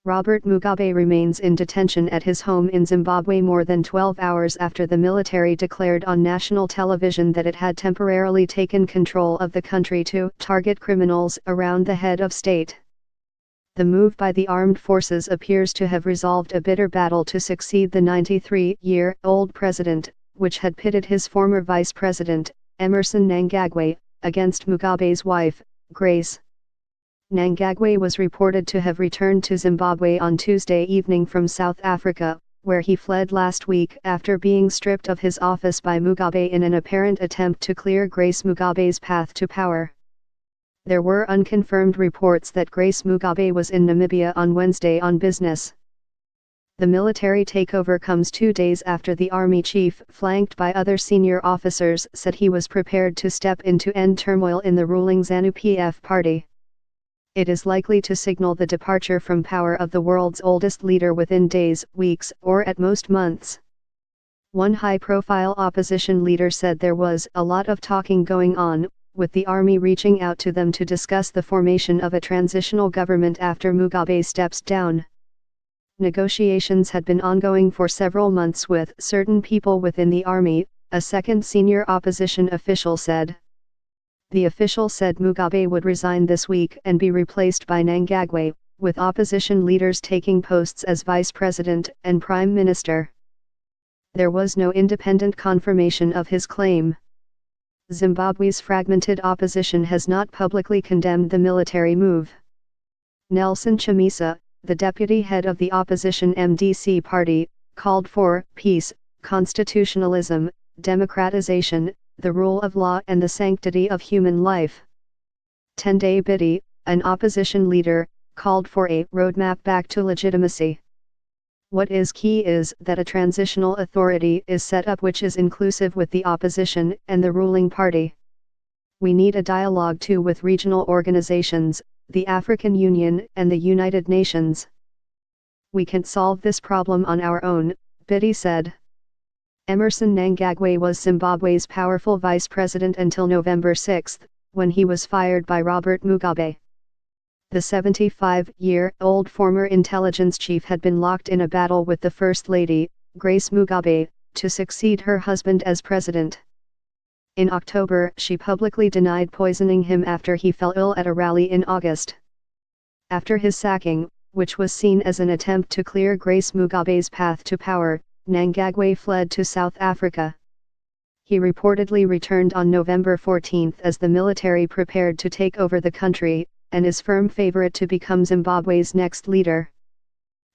Robert Mugabe remains in detention at his home in Zimbabwe more than 12 hours after the military declared on national television that it had temporarily taken control of the country to target criminals around the head of state. The move by the armed forces appears to have resolved a bitter battle to succeed the 93-year-old president, which had pitted his former vice president, Emmerson Mnangagwa, against Mugabe's wife, Grace. Mnangagwa was reported to have returned to Zimbabwe on Tuesday evening from South Africa, where he fled last week after being stripped of his office by Mugabe in an apparent attempt to clear Grace Mugabe's path to power. There were unconfirmed reports that Grace Mugabe was in Namibia on Wednesday on business. The military takeover comes 2 days after the army chief, flanked by other senior officers, said he was prepared to step in to end turmoil in the ruling ZANU-PF party. It is likely to signal the departure from power of the world's oldest leader within days, weeks, or at most months. One high-profile opposition leader said there was a lot of talking going on, with the army reaching out to them to discuss the formation of a transitional government after Mugabe steps down. Negotiations had been ongoing for several months with certain people within the army, a second senior opposition official said. The official said Mugabe would resign this week and be replaced by Mnangagwa, with opposition leaders taking posts as vice president and prime minister. There was no independent confirmation of his claim. Zimbabwe's fragmented opposition has not publicly condemned the military move. Nelson Chamisa, the deputy head of the opposition MDC party, called for peace, constitutionalism, democratization, the rule of law and the sanctity of human life. Tendai Biti, an opposition leader, called for a roadmap back to legitimacy. What is key is that a transitional authority is set up which is inclusive with the opposition and the ruling party. We need a dialogue too with regional organizations, the African Union and the United Nations. We can't solve this problem on our own, Biti said. Emmerson Mnangagwa was Zimbabwe's powerful vice president until November 6, when he was fired by Robert Mugabe. The 75-year-old former intelligence chief had been locked in a battle with the First Lady, Grace Mugabe, to succeed her husband as president. In October, she publicly denied poisoning him after he fell ill at a rally in August. After his sacking, which was seen as an attempt to clear Grace Mugabe's path to power, Mnangagwa fled to South Africa. He reportedly returned on November 14 as the military prepared to take over the country, and is firm favorite to become Zimbabwe's next leader.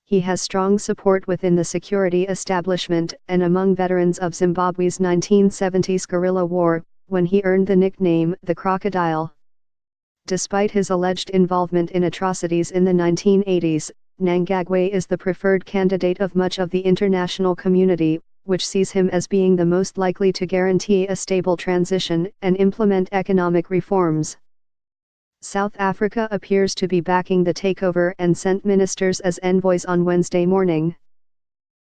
He has strong support within the security establishment and among veterans of Zimbabwe's 1970s guerrilla war, when he earned the nickname the Crocodile. Despite his alleged involvement in atrocities in the 1980s, Mnangagwa is the preferred candidate of much of the international community, which sees him as being the most likely to guarantee a stable transition and implement economic reforms. South Africa appears to be backing the takeover and sent ministers as envoys on Wednesday morning.